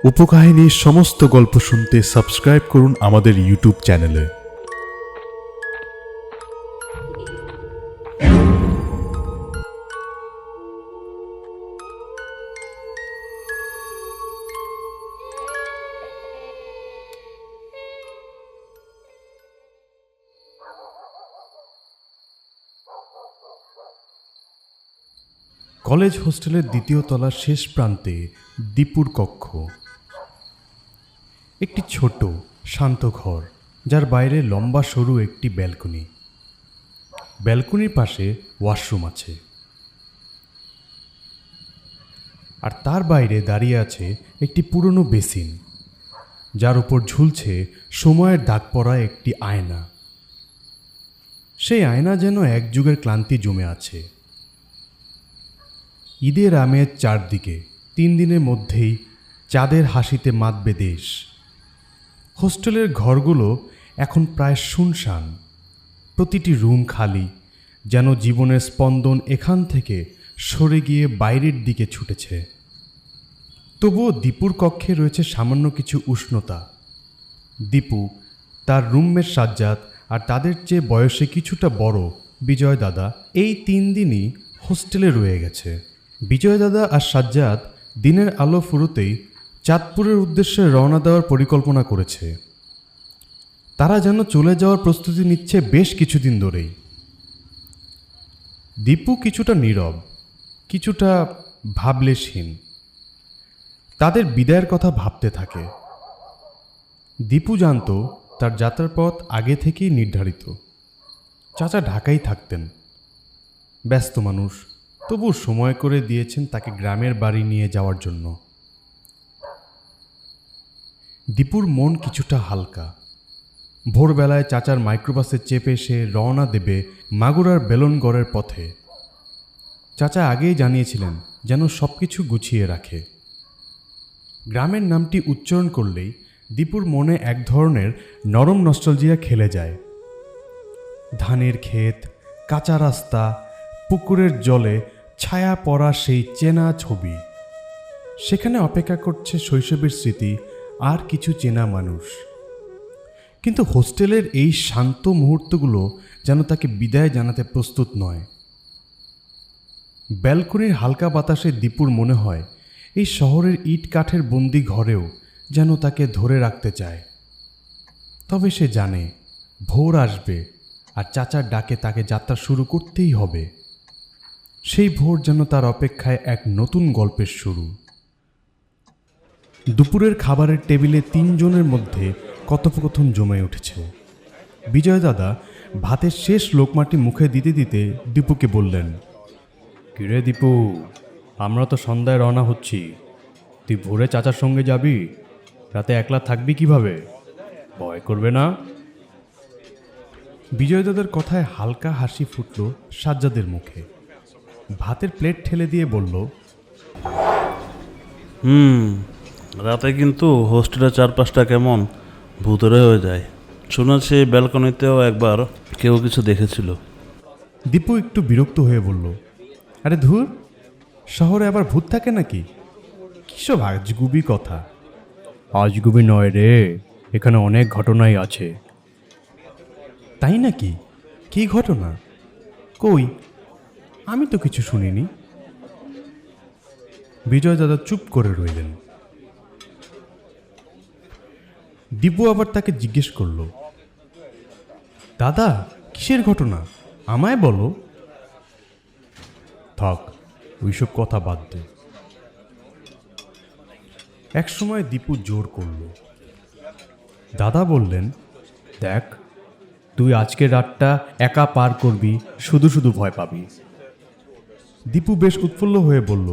উপকাহিনীর সমস্ত গল্প শুনতে সাবস্ক্রাইব করুন আমাদের ইউটিউব চ্যানেলে। কলেজ হোস্টেলের দ্বিতীয় তলার শেষ প্রান্তে দীপুর কক্ষ। একটি ছোট শান্ত ঘর, যার বাইরে লম্বা সরু একটি ব্যালকনি। ব্যালকনির পাশে ওয়াশরুম আছে, আর তার বাইরে দাঁড়িয়ে আছে একটি পুরনো বেসিন, যার উপর ঝুলছে সময়ের দাগ পড়া একটি আয়না। সেই আয়না যেন এক যুগের ক্লান্তি জমে আছে। ঈদের আমেজ চারদিকে, 3 দিনের মধ্যেই চাঁদের হাসিতে মাতবে দেশ। হোস্টেলের ঘরগুলো এখন প্রায় শুনশান, প্রতিটি রুম খালি, যেন জীবনের স্পন্দন এখান থেকে সরে গিয়ে বাইরের দিকে ছুটেছে। তবুও দীপুর কক্ষে রয়েছে সামান্য কিছু উষ্ণতা। দীপু, তার রুমমেট সাজ্জাদ আর তাদের চেয়ে বয়সে কিছুটা বড় বিজয় দাদা এই 3 দিনই হোস্টেলে রয়ে গেছে। বিজয় দাদা আর সাজ্জাদ দিনের আলো ফুরোতেই চাঁদপুরের উদ্দেশ্যে রওনা দেওয়ার পরিকল্পনা করেছে। তারা যেন চলে যাওয়ার প্রস্তুতি নিচ্ছে বেশ কিছুদিন ধরেই। দীপু কিছুটা নীরব, কিছুটা ভাবলেশহীন। তাদের বিদায়ের কথা ভাবতে থাকে। দীপু জানত তার যাত্রার পথ আগে থেকেই নির্ধারিত। চাচা ঢাকায় থাকতেন, ব্যস্ত মানুষ, তবু সময় করে দিয়েছেন তাকে গ্রামের বাড়ি নিয়ে যাওয়ার জন্য। দীপুর মন কিছুটা হালকা। ভোরবেলায় চাচার মাইক্রোবাসে চেপে সে রওনা দেবে মাগুরার বেলনগড়ের পথে। চাচা আগেই জানিয়েছিলেন যেন সব কিছু গুছিয়ে রাখে। গ্রামের নামটি উচ্চারণ করলেই দীপুর মনে এক ধরনের নরম নস্টালজিয়া খেলে যায়। ধানের ক্ষেত, কাঁচা রাস্তা, পুকুরের জলে ছায়া পড়া সেই চেনা ছবি। সেখানে অপেক্ষা করছে শৈশবের স্মৃতি আর কিছু চেনা মানুষ। কিন্তু হোস্টেলের এই শান্ত মুহূর্তগুলো যেন তাকে বিদায় জানাতে প্রস্তুত নয়। ব্যালকনির হালকা বাতাসে দীপুর মনে হয় এই শহরের ইট কাঠের বন্দি ঘরেও যেন তাকে ধরে রাখতে চায়। তবে সে জানে ভোর আসবে আর চাচার ডাকে তাকে যাত্রা শুরু করতেই হবে। সেই ভোর যেন তার অপেক্ষায় এক নতুন গল্পের শুরু। দুপুরের খাবারের টেবিলে 3 জনের মধ্যে কথোপকথন জমে উঠেছে। বিজয় দাদা ভাতের শেষ লোকমাটি মুখে দিতে দিতে দীপুকে বললেন, কিরে দীপু, আমরা তো সন্ধ্যায় রওনা হচ্ছি। তুই ভোরে চাচার সঙ্গে যাবি? রাতে একলা থাকবি কিভাবে? ভয় করবে না? বিজয় দাদার কথায় হালকা হাসি ফুটল সাজ্জাদের মুখে। ভাতের প্লেট ঠেলে দিয়ে বলল, রাতে কিন্তু হোস্টেলের চারপাশটা কেমন ভূতরে হয়ে যায়। শুনেছি ব্যালকনিতেও একবার কেউ কিছু দেখেছিল। দীপু একটু বিরক্ত হয়ে বলল, আরে ধুর, শহরে আবার ভূত থাকে নাকি? কিসব আজগুবি কথা। আজগুবি নয় রে, এখানে অনেক ঘটনাই আছে। তাই নাকি? কি ঘটনা? কই, আমি তো কিছু শুনিনি। বিজয় দাদা চুপ করে রইলেন। দীপু আবার তাকে জিজ্ঞেস করল, দাদা কিসের ঘটনা, আমায় বলো। থাক, ওইসব কথা বাদ দে। একসময় দীপু জোর করল। দাদা বললেন, দেখ, তুই আজকের রাতটা একা পার করবি, শুধু শুধু ভয় পাবি। দীপু বেশ উৎফুল্ল হয়ে বলল,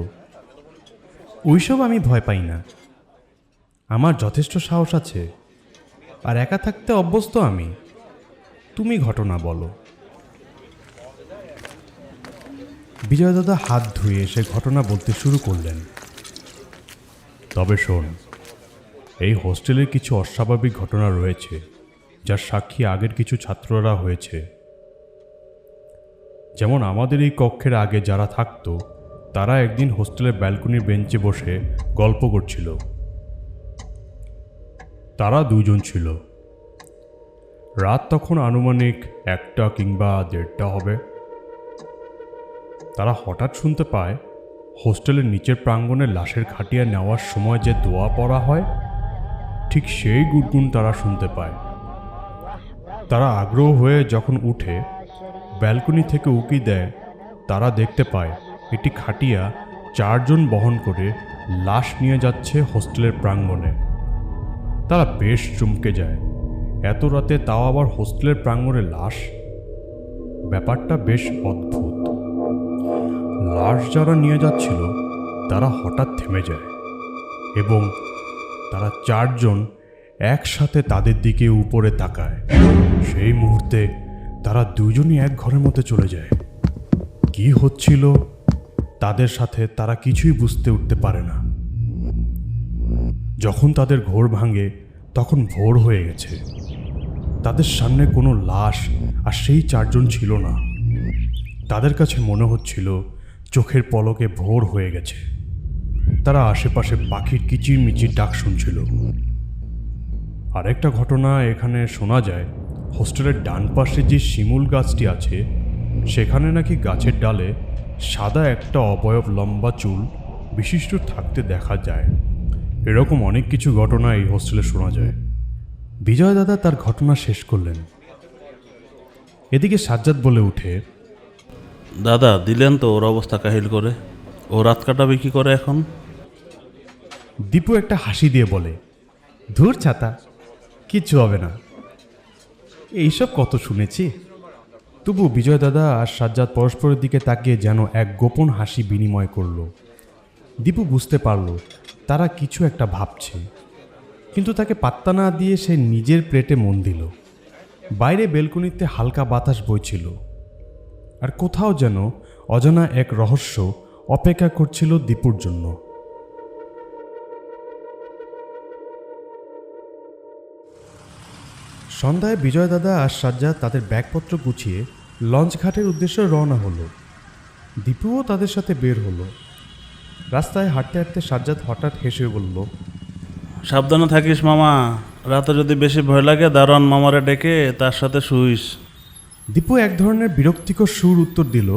ওইসব আমি ভয় পাই না। আমার যথেষ্ট সাহস আছে, আর একা থাকতে অভ্যস্ত আমি। তুমি ঘটনা বলো। বিজয় দাদা হাত ধুয়ে এসে ঘটনা বলতে শুরু করলেন। তবে শোন, এই হোস্টেলের কিছু অস্বাভাবিক ঘটনা রয়েছে, যার সাক্ষী আগের কিছু ছাত্ররা হয়েছে। যেমন আমাদের এই কক্ষের আগে যারা থাকতো, তারা একদিন হোস্টেলের ব্যালকনির বেঞ্চে বসে গল্প করছিল। তারা দুজন ছিল। রাত তখন আনুমানিক 1টা কিংবা 1:30 হবে। তারা হঠাৎ শুনতে পায় হোস্টেলের নিচের প্রাঙ্গণে লাশের খাটিয়া নেওয়ার সময় যে দোয়া পড়া হয়, ঠিক সেই গুনগুন তারা শুনতে পায়। তারা আগ্রহ হয়ে যখন উঠে ব্যালকনি থেকে উকি দেয়, তারা দেখতে পায় একটি খাটিয়া 4 জন বহন করে লাশ নিয়ে যাচ্ছে হোস্টেলের প্রাঙ্গণে। তারা বেশ চমকে যায়, এত রাতে তাও আবার হোস্টেলের প্রাঙ্গণে লাশ। ব্যাপারটা বেশ অদ্ভুত। লাশ যারা নিয়ে যাচ্ছিল তারা হঠাৎ থেমে যায় এবং তারা 4 জন একসাথে তাদের দিকে উপরে তাকায়। সেই মুহূর্তে তারা দুজনই এক ঘরের মধ্যে চলে যায়। কি হচ্ছিল তাদের সাথে তারা কিছুই বুঝতে উঠতে পারে না। যখন তাদের ঘোর ভাঙে তখন ভোর হয়ে গেছে। তাদের সামনে কোনো লাশ আর সেই 4 জন ছিল না। তাদের কাছে মনে হচ্ছিল চোখের পলকে ভোর হয়ে গেছে। তারা আশেপাশে পাখির কিচিরমিচির ডাক শুনছিল। আরেকটা ঘটনা এখানে শোনা যায়, হোস্টেলের ডান পাশে যে শিমুল গাছটি আছে সেখানে নাকি গাছের ডালে সাদা একটা অবয়ব লম্বা চুল বিশিষ্ট থাকতে দেখা যায়। এরকম অনেক কিছু ঘটনা এই হোস্টেলে শোনা যায়। বিজয় দাদা তার ঘটনা শেষ করলেন। এদিকে সাজ্জাদ বলে উঠে, দাদা দিলেন তো ওর অবস্থা কাহিল করে, ও রাত কাটাবে কি করে এখন? দীপু একটা হাসি দিয়ে বলে, ধুর ছাতা, কিচ্ছু হবে না, এইসব কত শুনেছি। তবু বিজয় দাদা আর সাজ্জাদ পরস্পরের দিকে তাকিয়ে যেন এক গোপন হাসি বিনিময় করল। দীপু বুঝতে পারল তারা কিছু একটা ভাবছে, কিন্তু তাকে পাত্তা না দিয়ে সে নিজের প্লেটে মন দিল। বাইরে বেলকনিতে হালকা বাতাস বইছিল, আর কোথাও যেন অজানা এক রহস্য অপেক্ষা করছিল দীপুর জন্য। সন্ধ্যায় বিজয় দাদা আর সাজ্জাদ তাদের ব্যাগপত্র গুছিয়ে লঞ্চ ঘাটের উদ্দেশ্যে রওনা হলো। দীপুও তাদের সাথে বের হলো। রাস্তায় হাঁটতে হাঁটতে সাজ্জাদ হঠাৎ হেসে বলল, সাবধানে থাকিস মামা, রাতে যদি বেশি ভয় লাগে দারোয়ান মামারে ডেকে তার সাথে শুইস। দীপু এক ধরনের বিরক্তিকর সুর উত্তর দিল,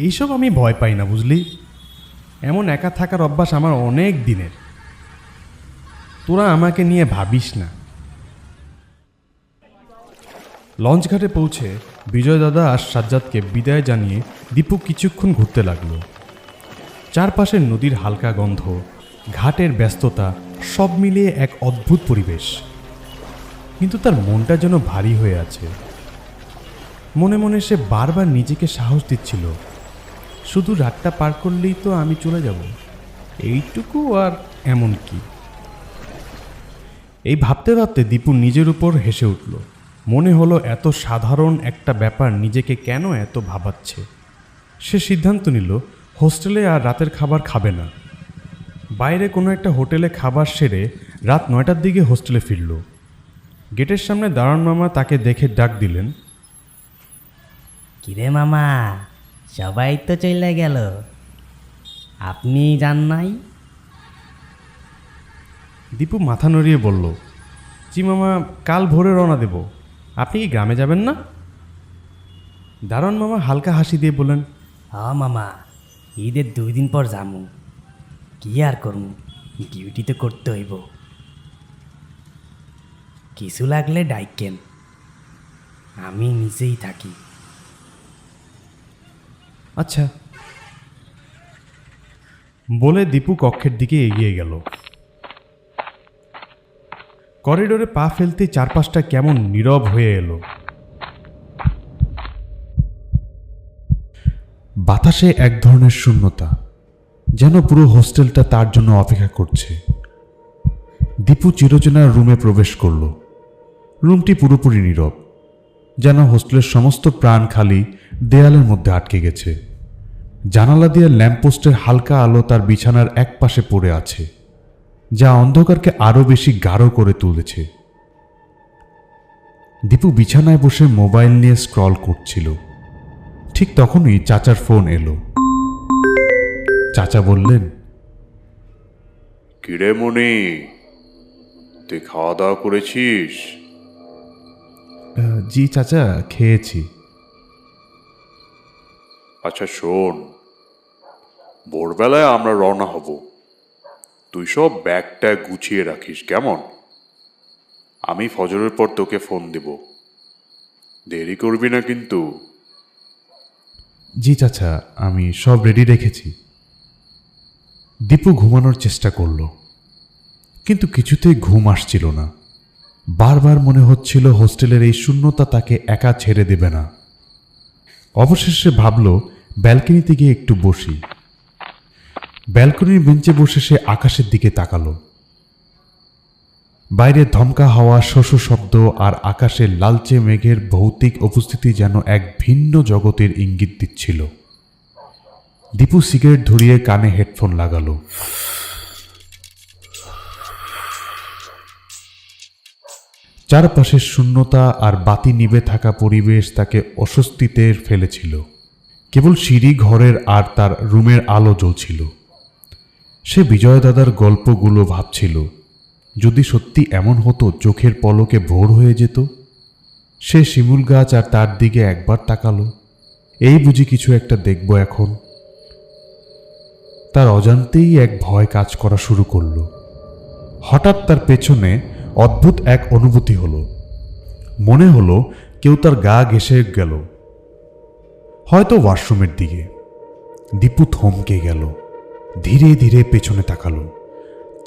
এইসব আমি ভয় পাই না বুঝলি, এমন একা থাকার অভ্যাস আমার অনেক দিনের, তোরা আমাকে নিয়ে ভাবিস না। লঞ্চ ঘাটে পৌঁছে বিজয় দাদা আর সাজ্জাদকে বিদায় জানিয়ে দীপু কিছুক্ষণ ঘুরতে লাগলো। চারপাশের নদীর হালকা গন্ধ, ঘাটের ব্যস্ততা, সব মিলিয়ে এক অদ্ভুত পরিবেশ। কিন্তু তার মনটা যেন ভারী হয়ে আছে। মনে মনে সে বারবার নিজেকে সাহস দিচ্ছিল, শুধু রাতটা পার করলেই তো আমি চলে যাব, এইটুকু আর এমন কি। এই ভাবতে ভাবতে দীপু নিজের উপর হেসে উঠল। মনে হলো এত সাধারণ একটা ব্যাপার নিজেকে কেন এত ভাবাচ্ছে। সে সিদ্ধান্ত নিল হোস্টেলে আর রাতের খাবার খাবে না। বাইরে কোনো একটা হোটেলে খাবার সেরে রাত 9টার দিকে হোস্টেলে ফিরল। গেটের সামনে দারোয়ান মামা তাকে দেখে ডাক দিলেন, কিরে মামা, সবাই তো চলে গেল, আপনি যান নাই? দীপু মাথা নড়িয়ে বলল, জি মামা, কাল ভোরে রওনা দেব, আপনি কি গ্রামে যাবেন না? দারোয়ান মামা হালকা হাসি দিয়ে বললেন, মামা, ঈদের 2 দিন পর যামু, কি আর করমু, ডিউটি তো করতে হইব, কিছু লাগলে ডাইকেন, আমি নিজেই থাকি। আচ্ছা বলে দীপু কক্ষের দিকে এগিয়ে গেল। করিডোরে পা ফেলতে চারপাশটা কেমন নীরব হয়ে এলো। বাতাসে এক ধরনের শূন্যতা, যেন পুরো হোস্টেলটা তার জন্য অপেক্ষা করছে। দীপু চিরচেনার রুমে প্রবেশ করল। রুমটি পুরোপুরি নীরব, যেন হোস্টেলের সমস্ত প্রাণ খালি দেয়ালের মধ্যে আটকে গেছে। জানালা দিয়ে ল্যাম্পপোস্টের হালকা আলো তার বিছানার এক পাশে পড়ে আছে, যা অন্ধকারকে আরো বেশি গাঢ় করে তুলেছে। দীপু বিছানায় বসে মোবাইল নিয়ে স্ক্রল করছিল। ঠিক তখনই চাচার ফোন এলো। চাচা বললেন, কিরে মনি, তুই খাওয়া দাওয়া করেছিস? জি চাচা, খেয়েছি। আচ্ছা শোন, ভোরবেলায় আমরা রওনা হব। তুই সব ব্যাগটা গুছিয়ে রাখিস, কেমন? আমি ফজরের পর তোকে ফোন দেব। দেরি করবি না কিন্তু। জি চাচা, আমি সব রেডি রেখেছি। দীপু ঘুমানোর চেষ্টা করলো, কিন্তু কিছুতেই ঘুম আসছিল না। বারবার মনে হচ্ছিল হোস্টেলের এই শূন্যতা তাকে একা ছেড়ে দেবে না। অবশেষে ভাবল ব্যালকনিতে গিয়ে একটু বসি। ব্যালকনির বেঞ্চে বসে সে আকাশের দিকে তাকালো। বাইরে ধমকা হাওয়া, শোষ শব্দ আর আকাশের লালচে মেঘের ভৌতিক উপস্থিতি যেন এক ভিন্ন জগতের ইঙ্গিত দিচ্ছিল। দীপু সিগারেট ধরিয়ে কানে হেডফোন লাগালো। চারপাশের শূন্যতা আর বাতি নিভে থাকা পরিবেশ তাকে অস্বস্তিতে ফেলেছিল। কেবল সিঁড়ি ঘরের আর তার রুমের আলো জ্বলছিল। সে বিজয় দাদার গল্পগুলো ভাবছিল, যদি সত্যি এমন হতো চোখের পলকে ভোর হয়ে যেত। সে শিমুল গাছ আর তার দিকে একবার তাকালো। এই বুঝি কিছু একটা দেখব এখন। তার অজান্তেই এক ভয় কাজ করা শুরু করলো। হঠাৎ তার পেছনে অদ্ভুত এক অনুভূতি হলো। মনে হলো কেউ তার গা ঘেঁষে গেল, হয়তো ওয়াশরুমের দিকে। দীপু থমকে গেল, ধীরে ধীরে পেছনে তাকালো,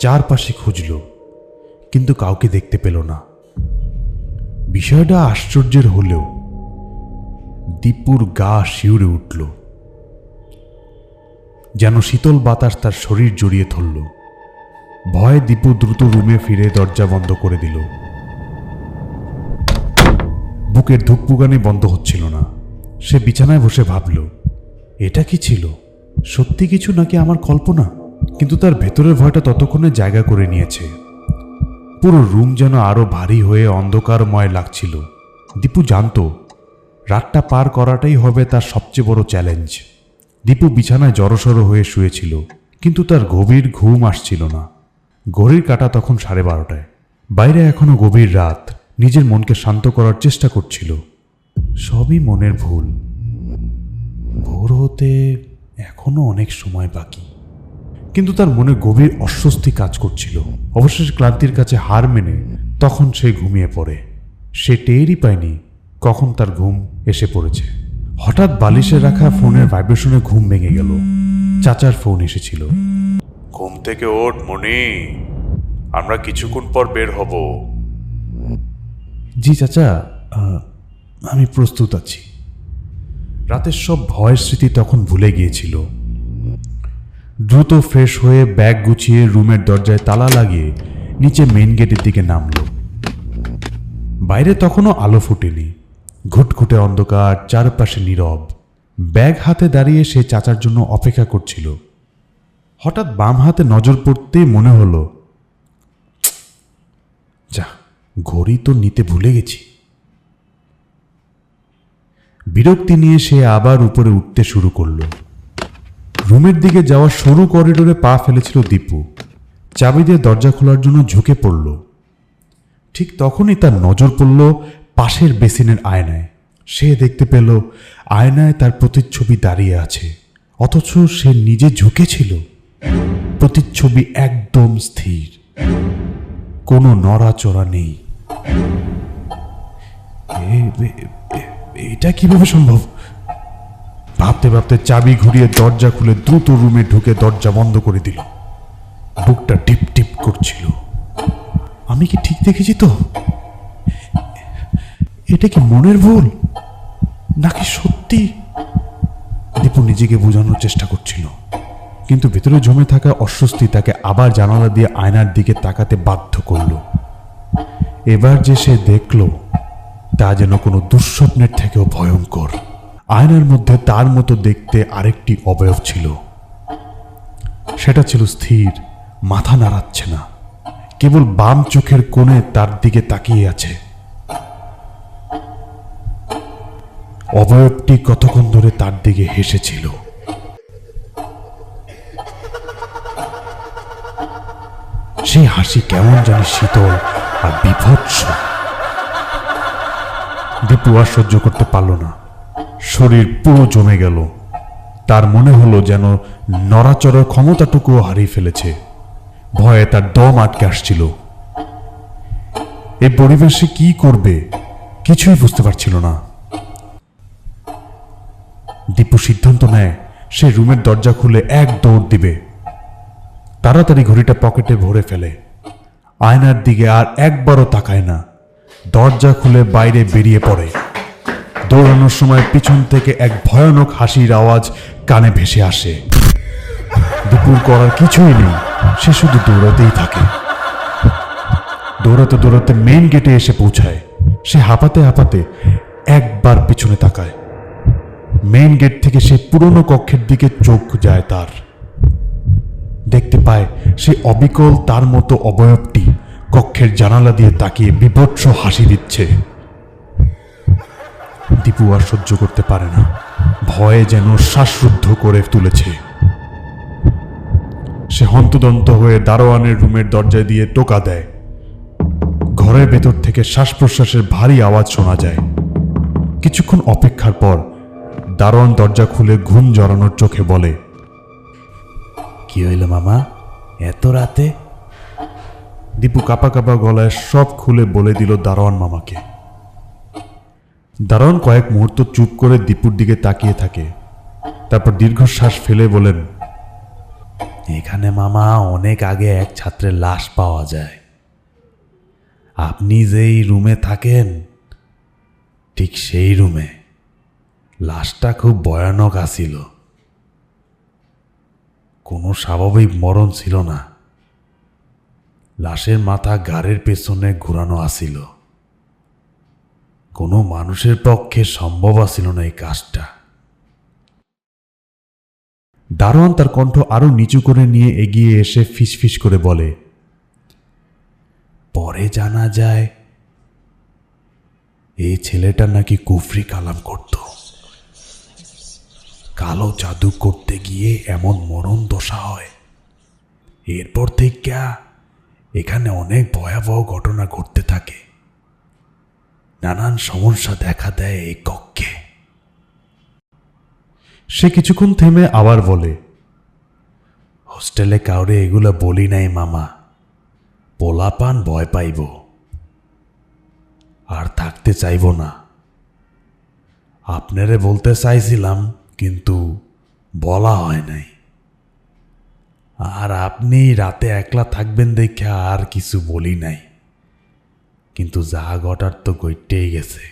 চারপাশে খুঁজল, কিন্তু কাউকে দেখতে পেল না। বিষয়টা আশ্চর্যের হলেও দীপুর গা শিউরে উঠল, যেন শীতল বাতাস তার শরীর জড়িয়ে ধরল। ভয়ে দীপু দ্রুত রুমে ফিরে দরজা বন্ধ করে দিল। বুকের ধুকপুকানি বন্ধ হচ্ছিল না। সে বিছানায় বসে ভাবল, এটা কি ছিল? সত্যি কিছু নাকি আমার কল্পনা? কিন্তু তার ভেতরের ভয়টা ততক্ষণে জায়গা করে নিয়েছে। পুরো রুম যেন আরো ভারী হয়ে অন্ধকারময় লাগছিল। দীপু জানত রাতটা পার করাটাই হবে তার সবচেয়ে বড় চ্যালেঞ্জ। দীপু বিছানায় জড়সড় হয়ে শুয়েছিল, কিন্তু তার গভীর ঘুম আসছিল না। ঘড়ির কাঁটা তখন 12:30। বাইরে এখনো গভীর রাত। নিজের মনকে শান্ত করার চেষ্টা করছিল। সবই মনের ভুল। ভোর হতে এখনো অনেক সময় বাকি। কিন্তু তার মনে গভীর অস্বস্তি কাজ করছিল। অবশেষে ক্লান্তির কাছে হার মেনে তখন সে ঘুমিয়ে পড়ে। সে টেরই পায়নি কখন তার ঘুম এসে পড়েছে। হঠাৎ বালিশে রাখা ফোনের ভাইব্রেশনে ঘুম ভেঙে গেল। চাচার ফোন এসেছিল। ঘুম থেকে ওঠ মনি, আমরা কিছুক্ষণ পর বের হব। জি চাচা, আমি প্রস্তুত আছি। রাতের সব ভয়ের স্মৃতি তখন ভুলে গিয়েছিল। দ্রুত ফ্রেশ হয়ে ব্যাগ গুছিয়ে রুমের দরজায় তালা লাগিয়ে নিচে মেইন গেটের দিকে নামল। বাইরে তখনও আলো ফুটেনি। ঘুটঘুটে অন্ধকার, চারপাশে নীরব। ব্যাগ হাতে দাঁড়িয়ে সে চাচার জন্য অপেক্ষা করছিল। হঠাৎ বাম হাতে নজর পড়তেই মনে হলো, যা, ঘড়ি তো নিতে ভুলে গেছি। বিরক্তি নিয়ে সে আবার উপরে উঠতে শুরু করলো। রুমের দিকে যাওয়ার সরু করিডোরে পা ফেলেছিল দীপু। চাবি দিয়ে দরজা খোলার জন্য ঝুঁকে পড়ল। ঠিক তখনই তার নজর পড়ল পাশের বেসিনের আয়নায়। সে দেখতে পেল আয়নায় তার প্রতিচ্ছবি দাঁড়িয়ে আছে, অথচ সে নিজে ঝুঁকেছিল। প্রতিচ্ছবি একদম স্থির, কোনো নড়াচড়া নেই। এটা কিভাবে সম্ভব? ভাবতে ভাবতে চাবি ঘুরিয়ে দরজা খুলে দ্রুত রুমে ঢুকে দরজা বন্ধ করে দিল। বুকটা টিপ টিপ করছিল। আমি কি ঠিক দেখেছি তো? এটা কি মনের ভুল নাকি সত্যি? দীপু নিজেকে বোঝানোর চেষ্টা করছিল, কিন্তু ভেতরে জমে থাকা অস্বস্তি তাকে আবার জানালা দিয়ে আয়নার দিকে তাকাতে বাধ্য করল। এবার যে সে দেখল তা যেন কোনো দুঃস্বপ্নের থেকেও ভয়ঙ্কর। আয়নার মধ্যে তার মতো দেখতে আরেকটি অবয়ব ছিল। সেটা ছিল স্থির, মাথা নাড়াচ্ছে না, কেবল বাম চোখের কোণে তার দিকে তাকিয়ে আছে। অবয়বটি কতক্ষণ ধরে তার দিকে হেসেছিল। সেই হাসি কেমন জানি শীতল আর বিভৎস। দীপু আর সহ্য করতে পারল না, শরীর পুরো জমে গেল। তার মনে হলো যেন নড়াচড়ার ক্ষমতাটুকুও হারিয়ে ফেলেছে। ভয়ে তার দম আটকে আসছিল। এই পরিবেশে কি করবে কিছুই বুঝতে পারছিল না। দীপু সিদ্ধান্ত নেয় সে রুমের দরজা খুলে এক দৌড় দিবে। তাড়াতাড়ি ঘড়িটা পকেটে ভরে ফেলে, আয়নার দিকে আর একবারও তাকায় না, দরজা খুলে বাইরে বেরিয়ে পড়ে। দৌড়ানোর সময় পিছন থেকে এক ভয়ানক হাসির আওয়াজ কানে ভেসে আসে। দীপুর করার কিছুই নেই, সে শুধু দৌড়াতেই থাকে। দৌড়াতে দৌড়াতে মেইন গেটে এসে পৌঁছায়। সে হাঁপাতে হাঁপাতে একবার পিছনে তাকায়। মেইন গেট থেকে সে পুরনো কক্ষের দিকে চোখ যায় তার। দেখতে পায় সে অবিকল তার মতো অবয়বটি কক্ষের জানালা দিয়ে তাকিয়ে বিভৎস হাসি দিচ্ছে। দীপু আর সহ্য করতে পারে না, ভয়ে যেন শ্বাসরুদ্ধ করে তুলেছে। সে হন্তদন্ত হয়ে দারোয়ানের রুমের দরজা দিয়ে টোকা দেয়। ঘরের ভেতর থেকে শ্বাস প্রশ্বাসের ভারী আওয়াজ শোনা যায়। কিছুক্ষণ অপেক্ষার পর দারোয়ান দরজা খুলে ঘুম জড়ানোর চোখে বলে, কি হইল মামা, এত রাতে? দীপু কাঁপা কাঁপা গলায় সব খুলে বলে দিল দারোয়ান মামাকে। দারোয়ান কয়েক মুহূর্ত চুপ করে দীপুর দিকে তাকিয়ে থাকে, তারপর দীর্ঘশ্বাস ফেলে বলেন, এখানে মামা অনেক আগে এক ছাত্রের লাশ পাওয়া যায়। আপনি যেই রুমে থাকেন ঠিক সেই রুমে। লাশটা খুব ভয়ানক আছিল, কোনো স্বাভাবিক মরণ ছিল না। লাশের মাথা ঘাড়ের পেছনে ঘুরানো আছিল। কোনো মানুষের পক্ষে সম্ভব আছিল না এই কাজটা। দারোয়ান তার কণ্ঠ আরো নিচু করে নিয়ে এগিয়ে এসে ফিসফিস করে বলে, পরে জানা যায় এই ছেলেটা নাকি কুফরি কালাম করত। কালো জাদু করতে গিয়ে এমন মরণ দশা হয়। এরপর থেকে এখানে অনেক ভয়াবহ ঘটনা ঘটতে থাকে। নানান সমস্যা দেখা দেয় এই কক্ষে। সে কিছুক্ষণ থেমে আবার বলে, হোস্টেলে কাউরে এগুলো বলি নাই মামা, পোলাপান ভয় পাইব আর থাকতে চাইব না। আপনারে বলতে চাইছিলাম কিন্তু বলা হয় নাই। আর আপনি রাতে একলা থাকবেন দেখে আর কিছু বলি নাই, কিন্তু যা ঘটার তো ঘটেই গেছে।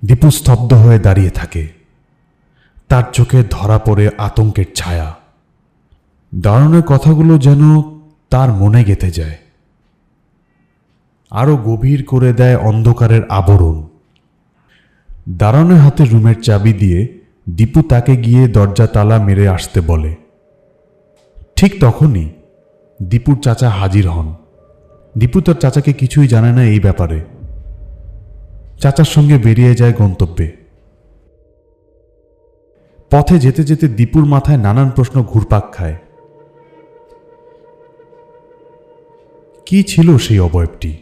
দীপু স্তব্ধ হয়ে দাঁড়িয়ে থাকে। তার চোখে ধরা পড়ে আতঙ্কের ছায়া। দারোয়ানের কথাগুলো যেন তার মনে গেঁথে যায়, আরো গভীর করে দেয় অন্ধকারের আবরণ। দারোয়ানের হাতে রুমের চাবি দিয়ে দীপু তাকে গিয়ে দরজা তালা মেরে আসতে বলে। ঠিক তখনই দীপুর চাচা হাজির হন। দীপু তার চাচাকে কিছুই জানে না এই ব্যাপারে। চাচার সঙ্গে বেরিয়ে যায় গন্তব্যে। পথে যেতে যেতে দীপুর মাথায় নানান প্রশ্ন ঘুরপাক খায়। কি ছিল সেই অবয়বটি?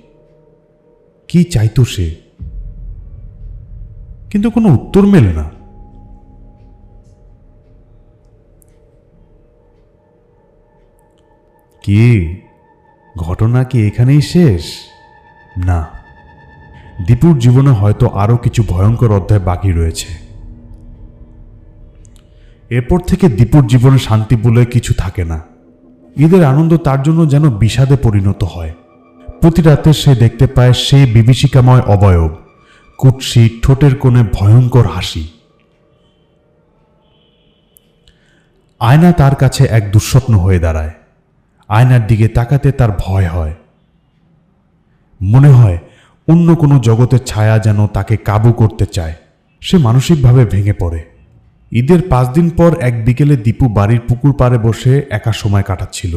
কি চাইতো সে? কিন্তু কোনো উত্তর মেলে না। কি ঘটনা কি এখানেই শেষ? না, দীপুর জীবনে হয়তো আরো কিছু ভয়ঙ্কর অধ্যায় বাকি রয়েছে। এরপর থেকে দীপুর জীবনে শান্তি বলে কিছু থাকে না। ঈদের আনন্দ তার জন্য যেন বিষাদে পরিণত হয়। প্রতি রাতে সে দেখতে পায় সেই বিভীষিকাময় অবয়ব, কুৎসি ঠোঁটের কোণে ভয়ঙ্কর হাসি। আয়না তার কাছে এক দুঃস্বপ্ন হয়ে দাঁড়ায়। আয়নার দিকে তাকাতে তার ভয় হয়। মনে হয় অন্য কোনো জগতের ছায়া যেন তাকে কাবু করতে চায়। সে মানসিকভাবে ভেঙে পড়ে। ঈদের 5 দিন পর এক বিকেলে দীপু বাড়ির পুকুর পাড়ে বসে একা সময় কাটাচ্ছিল।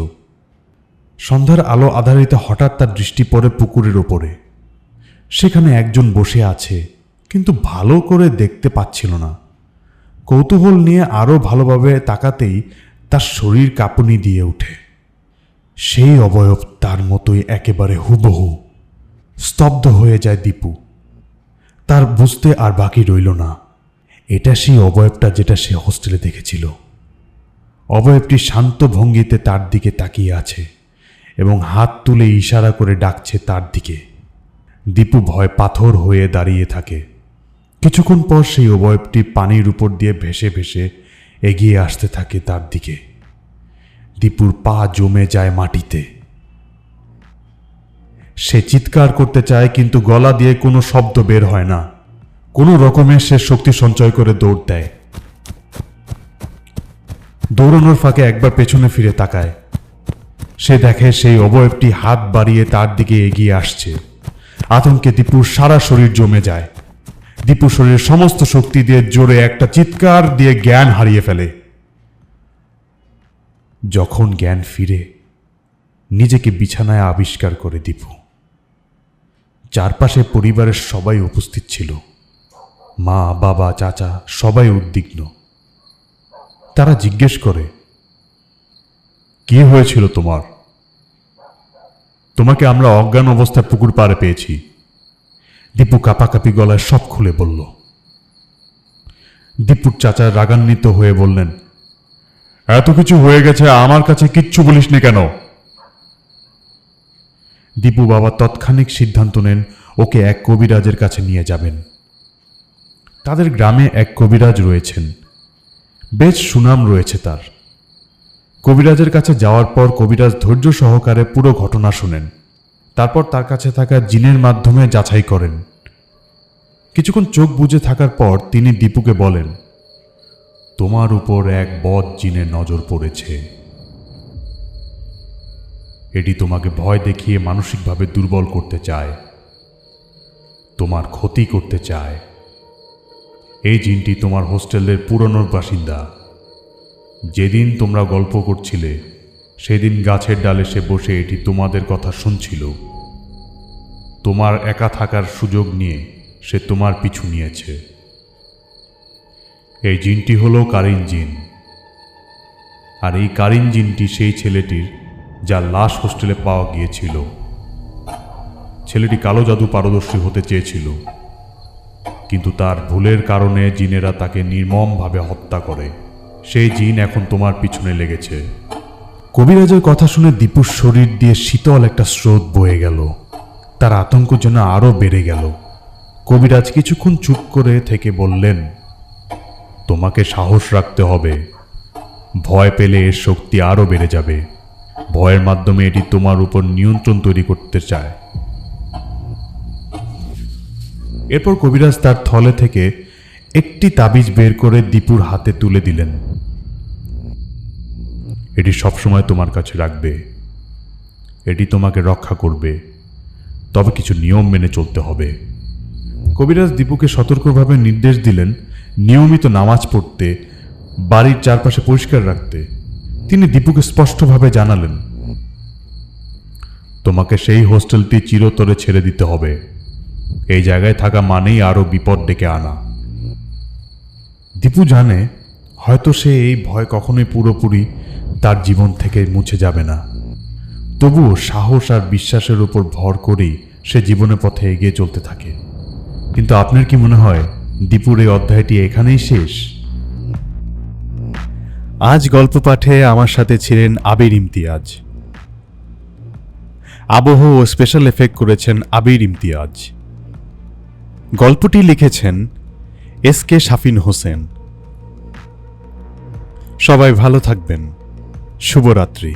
সন্ধ্যার আলো আধারিতে হঠাৎ তার দৃষ্টি পড়ে পুকুরের ওপরে। সেখানে একজন বসে আছে, কিন্তু ভালো করে দেখতে পাচ্ছিল না। কৌতূহল নিয়ে আরো ভালোভাবে তাকাতেই তার শরীর কাঁপুনি দিয়ে ওঠে। সেই অবয়ব তার মতোই একেবারে হুবহু। স্তব্ধ হয়ে যায় দীপু। তার বুঝতে আর বাকি রইল না এটা সেই অবয়বটা যেটা সে হোস্টেলে দেখেছিল। অবয়বটি শান্ত ভঙ্গিতে তার দিকে তাকিয়ে আছে এবং হাত তুলে ইশারা করে ডাকছে তার দিকে। দীপু ভয় পাথর হয়ে দাঁড়িয়ে থাকে। কিছুক্ষণ পর সেই অবয়বটি পানির উপর দিয়ে ভেসে ভেসে এগিয়ে আসতে থাকে তার দিকে। দীপুর পা জমে যায় মাটিতে। সে চিৎকার করতে চায়, কিন্তু গলা দিয়ে কোনো শব্দ বের হয় না। কোনো রকমের সে শক্তি সঞ্চয় করে দৌড় দেয়। দৌড়ানোর ফাঁকে একবার পেছনে ফিরে তাকায়। সে দেখে সেই অবয়বটি হাত বাড়িয়ে তার দিকে এগিয়ে আসছে। আতঙ্কে দীপুর সারা শরীর জমে যায়। দীপু শরীরের সমস্ত শক্তি দিয়ে জোরে একটা চিৎকার দিয়ে জ্ঞান হারিয়ে ফেলে। যখন জ্ঞান ফিরে, নিজেকে বিছানায় আবিষ্কার করে দীপু। চারপাশে পরিবারের সবাই উপস্থিত ছিল। মা, বাবা, চাচা সবাই উদ্বিগ্ন। তারা জিজ্ঞেস করে, কি হয়েছিল তোমার? তোমাকে আমরা অজ্ঞান অবস্থায় পুকুর পাড়ে পেয়েছি। দীপু কাঁপাকাঁপি গলায় সব খুলে বলল। দীপুর চাচা রাগান্বিত হয়ে বললেন, এত কিছু হয়ে গেছে, আমার কাছে কিচ্ছু বলিসনি কেন? দীপু বাবা তৎক্ষণিক সিদ্ধান্ত নেন ওকে এক কবিরাজের কাছে নিয়ে যাবেন। তাদের গ্রামে এক কবিরাজ রয়েছেন, বেশ সুনাম রয়েছে তার। কবিরাজের কাছে যাওয়ার পর কবিরাজ ধৈর্য সহকারে পুরো ঘটনা শোনেন। তারপর তার কাছে থাকা জিনের মাধ্যমে যাচাই করেন। কিছুক্ষণ চোখ বুজে থাকার পর তিনি দীপুকে বলেন, তোমার উপর এক বদ জিনের নজর পড়েছে। এটি তোমাকে ভয় দেখিয়ে মানসিকভাবে দুর্বল করতে চায়, তোমার ক্ষতি করতে চায়। এই জিনটি তোমার হোস্টেলের পুরনো বাসিন্দা। যেদিন তোমরা গল্প করছিলে সেদিন গাছের ডালে সে বসে এটি তোমাদের কথা শুনছিল। তোমার একা থাকার সুযোগ নিয়ে সে তোমার পিছু নিয়েছে। এই জিনটি হলো কারিন জিন। আর এই কারিন জিনটি সেই ছেলেটির যার লাশ হোস্টেলে পাওয়া গিয়েছিল। ছেলেটি কালো জাদু পারদর্শী হতে চেয়েছিল, কিন্তু তার ভুলের কারণে জিনেরা তাকে নির্মমভাবে হত্যা করে। সেই জিন এখন তোমার পিছনে লেগেছে। কবিরাজের কথা শুনে দীপুর শরীর দিয়ে শীতল একটা স্রোত বয়ে গেল। তার আতঙ্ক যেন আরো বেড়ে গেল। কবিরাজ কিছুক্ষণ চুপ করে থেকে বললেন, তোমাকে সাহস রাখতে হবে। ভয় পেলে এর শক্তি আরো বেড়ে যাবে। ভয়ের মাধ্যমে এটি তোমার উপর নিয়ন্ত্রণ তৈরি করতে চায়। এরপর কবিরাজ তার থলে থেকে একটি তাবিজ বের করে দীপুর হাতে তুলে দিলেন। এটি সবসময় তোমার কাছে রাখবে। এটি তোমাকে রক্ষা করবে, তবে কিছু নিয়ম মেনে চলতে হবে। কবিরাজ দীপুকে সতর্কভাবে নির্দেশ দিলেন নিয়মিত নামাজ পড়তে, বাড়ির চারপাশে পরিষ্কার রাখতে। তিনি দীপুকে স্পষ্টভাবে জানালেন, তোমাকে সেই হোস্টেলটি চিরতরে ছেড়ে দিতে হবে। এই জায়গায় থাকা মানেই আরো বিপদ ডেকে আনা। দীপু জানে হয়তো সে এই ভয় কখনোই পুরোপুরি তার জীবন থেকে মুছে যাবে না। তবুও সাহস আর বিশ্বাসের উপর ভর করেই সে জীবনের পথে এগিয়ে চলতে থাকে। কিন্তু আপনার কি মনে হয় দীপুর এই অধ্যায়টি এখানেই শেষ? আজ গল্প পাঠে আমার সাথে ছিলেন আবির ইমতিয়াজ। আবহ ও স্পেশাল এফেক্ট করেছেন আবির ইমতিয়াজ। গল্পটি লিখেছেন SK শাফিন হোসেন। সবাই ভালো থাকবেন। শুভরাত্রি।